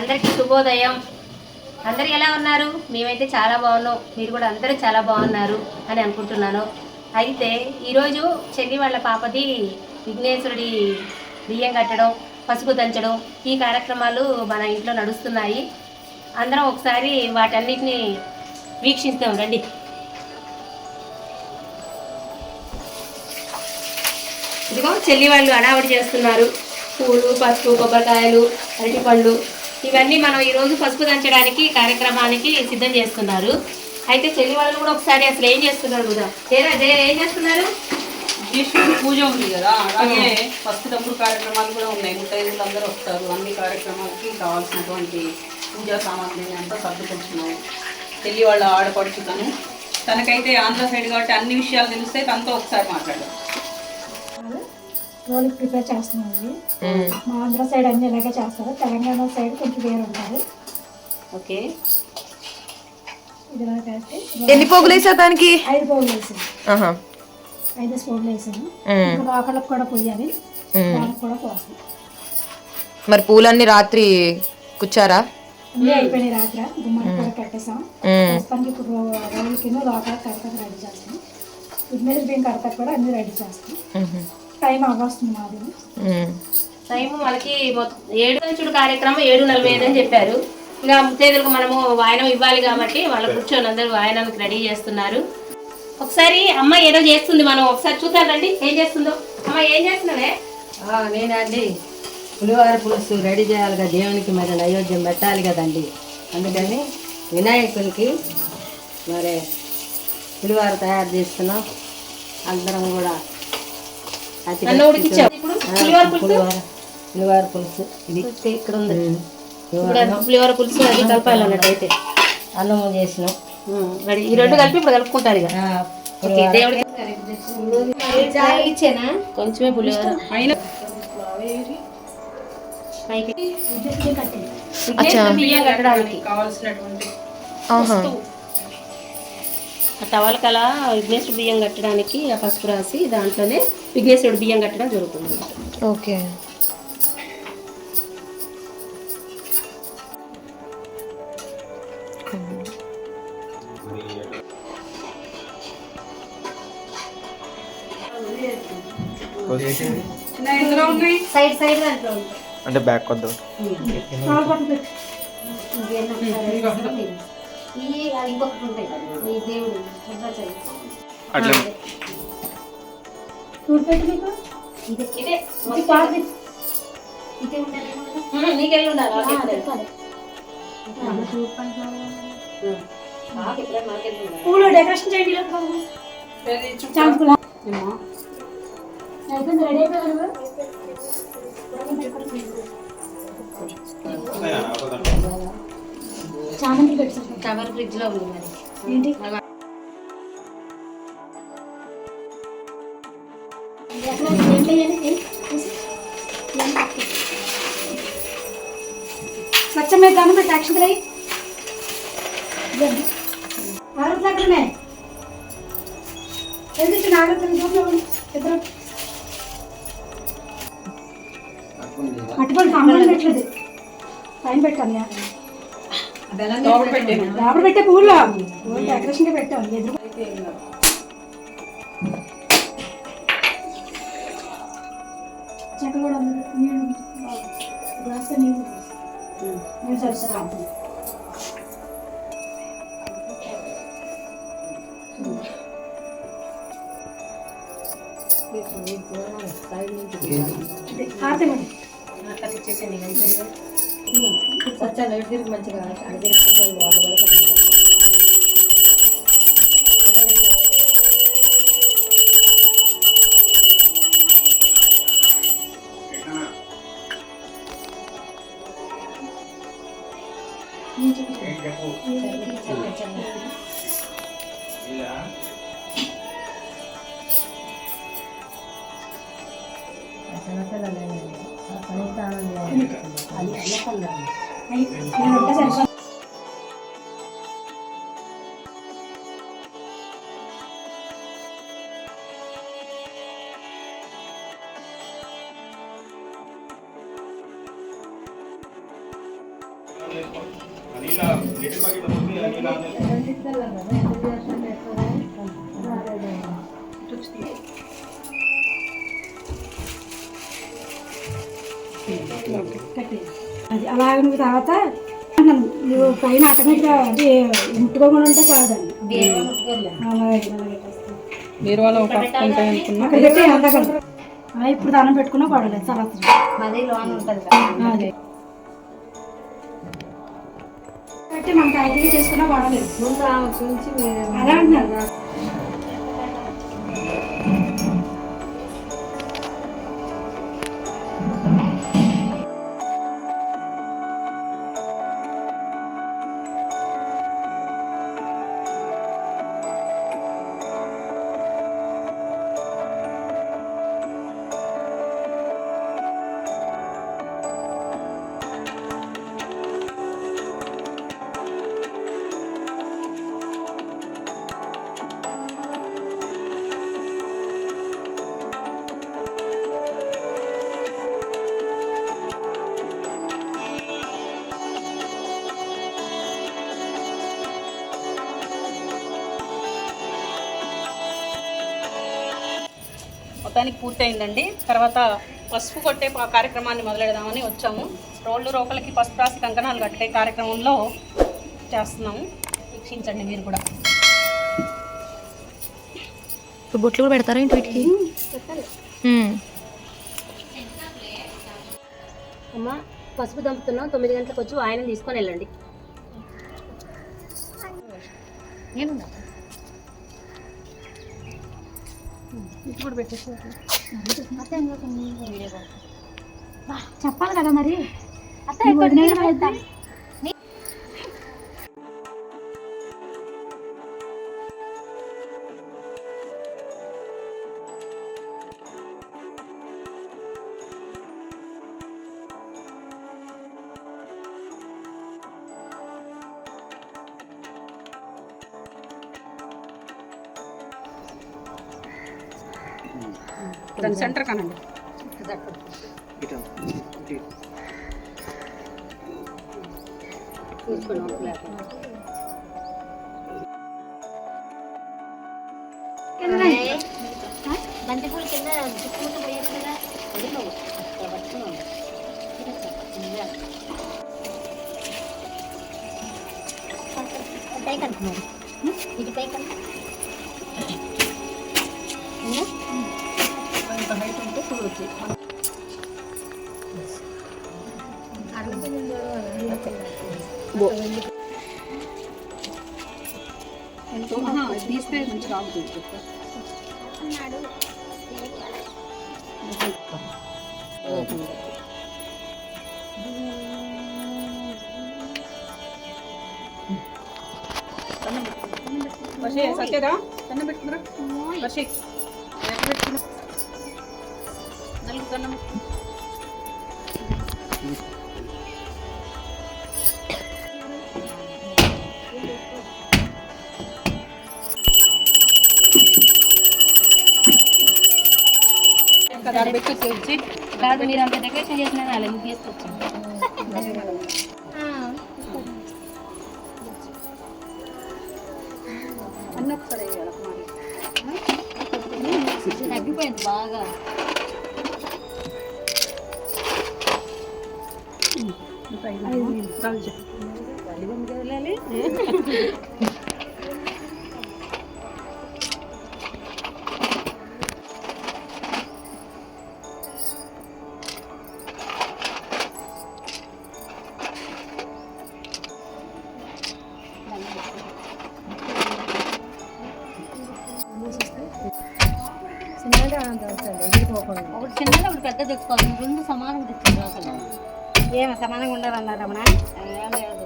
అందరికీ శుభోదయం. అందరూ ఎలా ఉన్నారు? మేమైతే చాలా బాగున్నాం. మీరు కూడా అందరూ చాలా బాగున్నారు అని అనుకుంటున్నాను. అయితే ఈరోజు చెల్లి వాళ్ళ పాపది విఘ్నేశ్వరుడి బియ్యం కట్టడం, పసుపు దంచడం ఈ కార్యక్రమాలు మన ఇంట్లో నడుస్తున్నాయి. అందరం ఒకసారి వాటన్నిటిని వీక్షిస్తాం రండి. ఇదిగో చెల్లి వాళ్ళు హడావుడి చేస్తున్నారు. పూలు, పసుపు, కొబ్బరికాయలు, అరటిపళ్ళు ఇవన్నీ మనం ఈరోజు పసుపు దంచడానికి కార్యక్రమానికి సిద్ధం చేస్తున్నారు. అయితే చెల్లి వాళ్ళు కూడా ఒకసారి అసలు ఏం చేస్తున్నారు కదా ఏం చేస్తున్నారు? ఈశ్వరుడి పూజ ఉంది కదా, అలాగే పసుపు దంపుడు కార్యక్రమాలు కూడా ఉన్నాయి. ముత్తైదులు అందరూ వస్తారు. అన్ని కార్యక్రమాలకి కావాల్సినటువంటి పూజా సామాగ్రిని అంతా సర్దుకుంటున్నాం. చెల్లి వాళ్ళ ఆడపడుచు తనకైతే ఆంధ్ర సైడ్ కాబట్టి అన్ని విషయాలు తెలుస్తాయి. తనతో ఒకసారి మాట్లాడదాం. రోల్ ప్రిపేర్ చేస్తున్నాము. మా ఆంధ్ర సైడ్ అన్ని ఇలాగే చేస్తారు, తెలంగాణ సైడ్ కొంచెం వేరు ఉంటారు. ఓకే, ఇది ఇలా కలిపి ఎన్ని పోగులు వేసా దానికి? 5 పోగులు వేసాను. 5 స్పూన్లు వేసాను. రోకళ్ళకు కూడా పొయ్యాలి, దానికి కూడా పోసాను. మరి పూలన్నీ రాత్రి కూర్చారా? అన్నీ అయిపోయినాయి. రాత్రి గుమ్మానికి కూడా కట్టేసాం. ప్రస్తుతానికి ఇప్పుడు రోల్ కింద రోకళ్ళకు కడతాకు రెడీ చేస్తాం. ఇడ్లీలు బియ్యం కడతాకు కూడా అన్ని రెడీ చేస్తాం. టైం అవ్వస్తుంది మాది. టైం మనకి 7 కార్యక్రమం 7:45 అని చెప్పారు. ఇంకా ముత్తైదులకు మనము వాయనం ఇవ్వాలి కాబట్టి వాళ్ళు కూర్చొని అందరూ వాయనానికి రెడీ చేస్తున్నారు. ఒకసారి అమ్మ ఏదో చేస్తుంది, మనం ఒకసారి చూద్దామండి ఏం చేస్తుందో. అమ్మ ఏం చేస్తున్నావే? నేనండి పులిహోర పులుసు రెడీ చేయాలి కదా, దేవునికి మరి నైవేద్యం పెట్టాలి కదండి. అందుకని వినాయకునికి మరి పులిహోర తయారు చేస్తున్నాం. అందరం కూడా పులిహోర పులుసు ఇది ఇక్కడ ఉంది. పులిహోర పులుసు అది కలపాలి అన్నట్టయితే అన్నము చేసినాం. ఈ రెండు కలిపి ఇప్పుడు కలుపుకుంటారు. ఇక దేవుడికి ఇచ్చేనా కొంచెమే పులిహోర బియ్యం కట్టడానికి కావాల్సినటువంటి టవల్కలా విఘ్నేశ్వరుడు బియ్యం కట్టడానికి ఆ పసుపు రాసి దాంట్లోనే విఘ్నేశ్వరుడు బియ్యం కట్టడం జరుగుతుంది. ఓకే, సైడ్ సైడ్ దాంట్లో అంటే బ్యాక్ కొద్దాం. ఇంకొకటి ఉంటాయి ఈ దేవుడు అట్లా ఇదే ఇదే నీకెళ్ళి ఉండాలి. పూలు డెకరేషన్ చేయండి. రెడీ అయిపోయారు. చామంతి పెట్టారు. కవర్ ఫ్రిడ్జ్ లో ఉంది మరి ఏంటి స్వచ్ఛమైన దాని పెట్టి యాక్షన్ అయ్యి ఆరోగ్యమే ఎందుకు ఆరోగ్యం ఇద్దరు అటుపడి సాంబార్ పెట్టలేదు. టైం పెట్టాలి. లోపల పెట్టే పువ్వులో డెకరేషన్ పెట్టాం. ఎదురు చెక్క కూడా గ్లాస్ నీళ్ళు సరిస్తాం. మంచిగా అది అలాగే నువ్వు తర్వాత నువ్వు పైన ఆటోమేటిక్గా అది ముట్టుకోకుండా ఉంటే కాదండి. మీరు వాళ్ళ ఒక ఉంటాయి అనుకున్నా. అక్కడ పెట్టి అంతగా ఇప్పుడు దానం పెట్టుకున్నా పడలేదు చాలా అదే లోన్ ఉంటుంది అదే పెట్టి మనకి ఐటీగా చేసుకున్నా పడలేదు. అలా అంటున్నారు. మొత్తానికి పూర్తయిందండి. తర్వాత పసుపు కొట్టే కార్యక్రమాన్ని మొదలెడదామని వచ్చాము. రోళ్ళు రోకలకి పసుపు రాసి కంకణాలు కట్టే కార్యక్రమంలో చేస్తున్నాము. వీక్షించండి మీరు కూడా. ఇప్పుడు బొట్లు కూడా పెడతారా ఏంటి వీటికి? అమ్మ పసుపు దంపుతున్నాం, 9 గంటలకు వచ్చి ఆయన తీసుకొని వెళ్ళండి. చెప్పాలి కదా మరి. దాని సెంటర్ కానండి. బంతిపూలు కింద చుట్టుముట్టు పోయేట్లుగా వదిలేవు. అక్కడ పట్టుకున్నావు పైకి అంటున్నారు. ఇది పైకి హైట్ ఉంటే చూడవచ్చు. తీస్తే మంచిగా ఆగుతుంది. సత్యదా కన్నం పెట్టుకురా. వర్షి పెట్టుకున్నా నలుగు కన్నం. కాదు మీరు అంత డెకరేషన్ చేసిన అలా మీకు తీసుకొచ్చాను. అన్నీ ఒకసారి తగ్గిపోయింది బాగా. ఒకటి చిన్నది ఒకటి పెద్ద తెచ్చుకోవాలి. 2 సమానంగా తెచ్చుకోవాలి. అసలు ఏమో సమానంగా ఉండాలన్నారు రమణ. ఏం లేదు.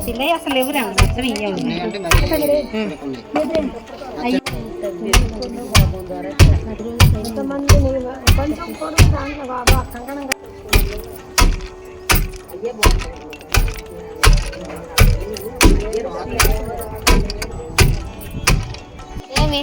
పిల్లలు అసలు ఎవరు మొత్తం ఇవే ఉన్నాయి. ఏమి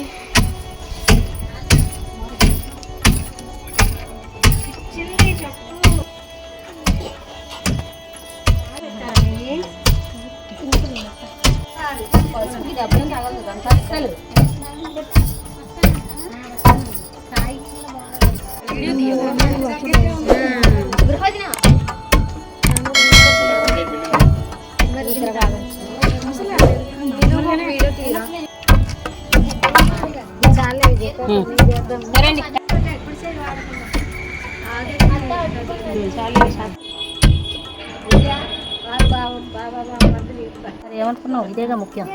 అసలు ఏమనుకున్నావు? ఇదేగా ముఖ్యం.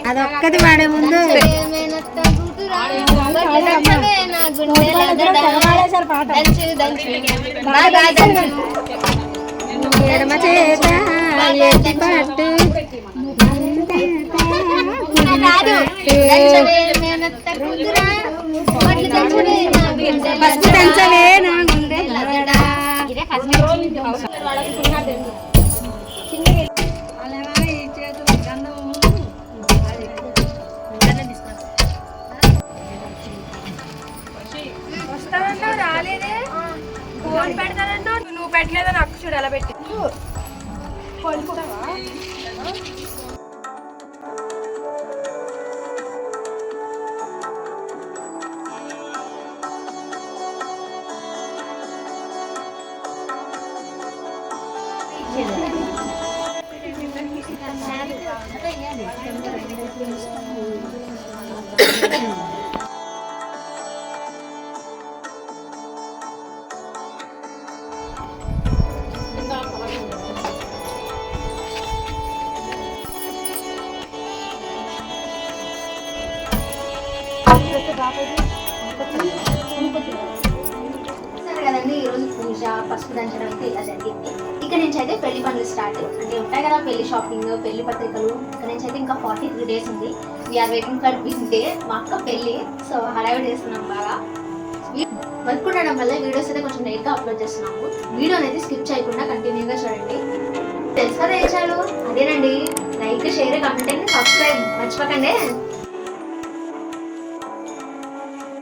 అదొక్కటి వాడే ముందు ఎడమ చేత ఎత్తి పట్టు ఫస్ట్ దంచవే నా గుండె రాలేదే ఫోన్ పెడతానంటావు నువ్వు పెట్టలేదని అక్క చూడు ఎలా పెట్టి కదండి ఈరోజు పూజ పసుపు దంచడం అయితే ఇలా జరిగింది. ఇక్కడ నుంచి అయితే పెళ్లి పనులు స్టార్ట్ అంటే ఉంటాయి కదా, పెళ్లి షాపింగ్, పెళ్లి పత్రికలు. ఇక్కడ నుంచి అయితే ఇంకా 43 days ఉంది. We are waiting for big day. మా అక్క పెళ్లి, సో హడావిడి చేస్తున్నాం బాగా. వర్క్ ఉండడం వల్ల వీడియోస్ అయితే కొంచెం లేట్గా అప్లోడ్ చేస్తున్నాము. వీడియో అనేది స్కిప్ చేయకుండా కంటిన్యూగా చూడండి. తెలుసు కదా ఏం చేయాలో, అదేనండి లైక్, షేర్, కామెంట్, సబ్స్క్రైబ్ మర్చిపోకండి.